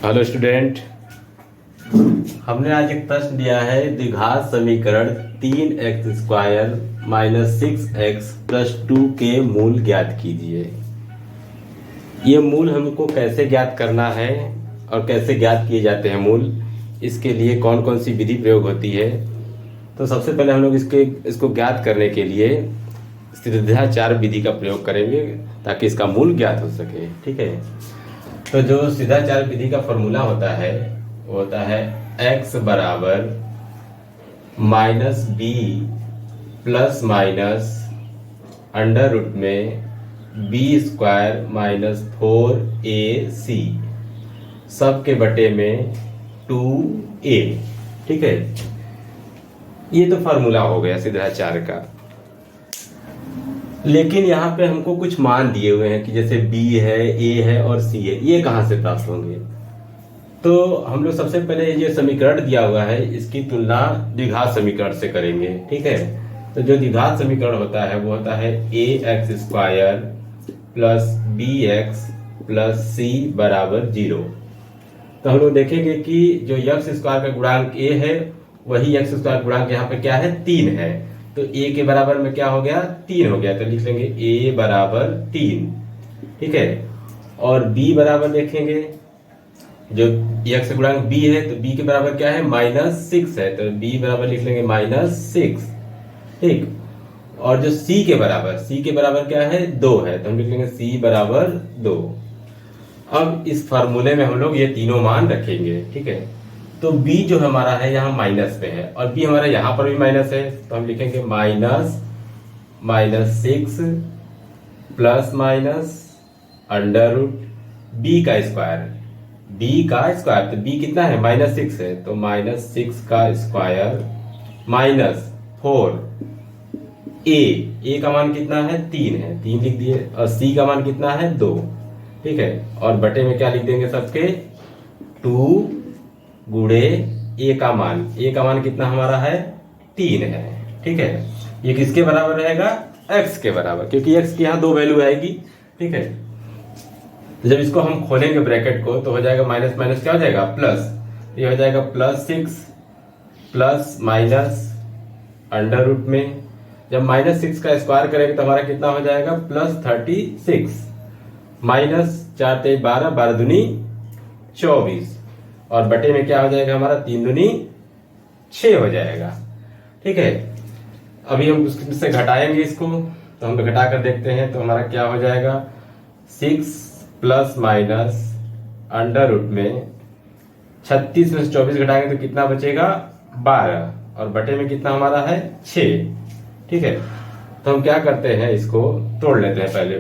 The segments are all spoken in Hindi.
Hello student. हमने आज एक प्रश्न दिया है द्विघात समीकरण 3x² - 6x + 2 के मूल ज्ञात कीजिए। ये मूल हमको कैसे ज्ञात करना है और कैसे ज्ञात किए जाते हैं मूल, इसके लिए कौन कौन सी विधि प्रयोग होती है। तो सबसे पहले हम लोग इसको ज्ञात करने के लिए सीधाचार विधि का प्रयोग करेंगे ताकि इसका मूल ज्ञात हो सके। ठीक है, तो जो सीधाचार विधि का फॉर्मूला होता है वो होता है x बराबर -b plus minus under root में b² - 4ac सब के बटे में 2a। ठीक है, ये तो फार्मूला हो गया सीधाचार का। लेकिन यहाँ पे हमको कुछ मान दिए हुए हैं कि जैसे b है, a है और c है, ये कहाँ से प्राप्त होंगे। तो हम लोग सबसे पहले ये समीकरण दिया हुआ है इसकी तुलना द्विघात समीकरण से करेंगे। ठीक है, तो जो द्विघात समीकरण होता है वो होता है ax² + bx + c = 0। तो हम लोग देखेंगे कि जो x² का गुणांक a है वही x² गुणांक यहाँ पे क्या है, 3 है। तो a के बराबर में क्या हो गया, 3 हो गया। तो लिख लेंगे a बराबर 3। ठीक है, और b बराबर देखेंगे, जो x गुणांक b है तो b के बराबर क्या है, -6 है। तो b बराबर लिख लेंगे -6। ठीक, और जो c के बराबर क्या है, 2 है। तो हम लिख लेंगे c बराबर 2। अब इस फार्मूले में हम लोग ये तीनों मान रखेंगे। ठीक है, तो b जो हमारा है यहाँ माइनस पे है और b हमारा यहाँ पर भी माइनस है। तो हम लिखेंगे -6 plus minus under root b का स्क्वायर। तो b कितना है, -6 है। तो -6 का स्क्वायर माइनस 4a का मान कितना है, 3 है, 3 लिख दिए। और c का मान कितना है, 2। ठीक है, और बटे में क्या लिख देंगे सबके, 2 गुणे a का मान कितना हमारा है, 3 है। ठीक है, ये किसके बराबर रहेगा, x के बराबर, क्योंकि x की यहाँ 2 वैल्यू आएगी। ठीक है, तो जब इसको हम खोलेंगे ब्रैकेट को तो हो जाएगा माइनस माइनस क्या हो जाएगा, प्लस। ये हो जाएगा +6 प्लस माइनस अंडर रूट में, जब -6 का स्क्वायर करेंगे तो हमारा कितना हो जाएगा, +36 -4 × 12 12 दूनी 24 और बटे में क्या हो जाएगा हमारा, 3 दूनी 6 हो जाएगा। ठीक है, अभी हम उससे घटाएंगे इसको, तो हम घटा कर देखते हैं तो हमारा क्या हो जाएगा, 6 प्लस माइनस अंडर रूट में 36 में से 24 घटाएंगे तो कितना बचेगा, 12 और बटे में कितना हमारा है, 6। ठीक है, तो हम क्या करते हैं, इसको तोड़ लेते हैं पहले।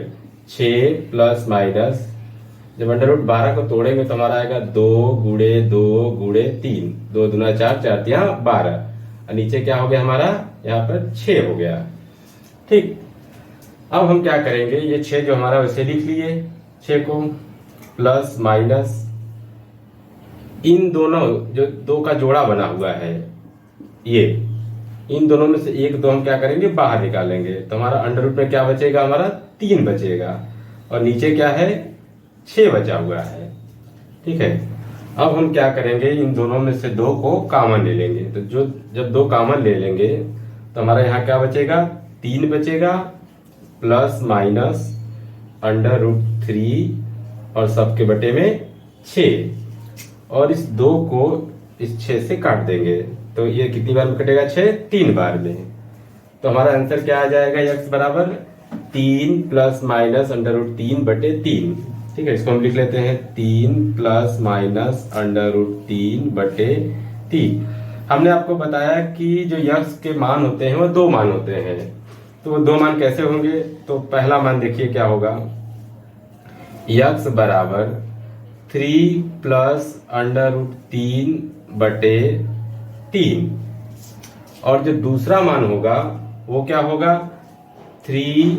6 प्लस माइनस, जब अंडर रूट 12 को तोड़ेंगे तो हमारा आएगा 2 गुणे 2 गुणे 3, 2 दूना 4, 4 तिया 12 और नीचे क्या हो गया हमारा, यहाँ पर 6 हो गया। ठीक, अब हम क्या करेंगे, ये 6 जो हमारा वैसे लिख लिए, 6 को प्लस माइनस इन दोनों जो 2 का जोड़ा बना हुआ है, ये इन दोनों में से एक 2 हम क्या करेंगे, बाहर निकालेंगे। तो हमारा अंडर रूट में क्या बचेगा, हमारा 3 बचेगा और नीचे क्या है, 6 बचा हुआ है। ठीक है, अब हम क्या करेंगे, इन दोनों में से 2 को कॉमन ले लेंगे। तो जब 2 कॉमन ले लेंगे तो हमारा यहाँ क्या बचेगा, 3 बचेगा प्लस माइनस अंडर रूट 3 और सबके बटे में 6 और इस 2 को इस 6 से काट देंगे। तो ये कितनी बार में कटेगा, 6 3 बार में। तो हमारा आंसर क्या आ जाएगा, x बराबर 3 प्लस माइनस अंडर रूट 3 बटे 3। ठीक है, इसको हम लिख लेते हैं 3 प्लस माइनस अंडर रूट 3 बटे 3। हमने आपको बताया कि जो x के मान होते हैं वो 2 मान होते हैं। तो वो 2 मान कैसे होंगे, तो पहला मान देखिए क्या होगा, x बराबर 3 प्लस अंडर रूट 3 बटे 3 और जो दूसरा मान होगा वो क्या होगा, 3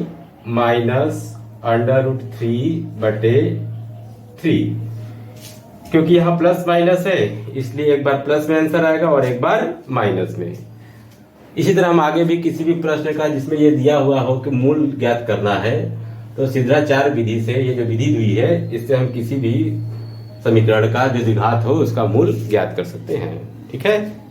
माइनस अंडर रूट 3 बटे 3। क्योंकि यहाँ प्लस माइनस है इसलिए एक बार प्लस में आंसर आएगा और एक बार माइनस में। इसी तरह हम आगे भी किसी भी प्रश्न का जिसमें ये दिया हुआ हो कि मूल ज्ञात करना है तो सीधाचार विधि से, ये जो विधि हुई है इससे हम किसी भी समीकरण का जो द्विघात हो उसका मूल ज्ञात कर सकते हैं। ठीक है।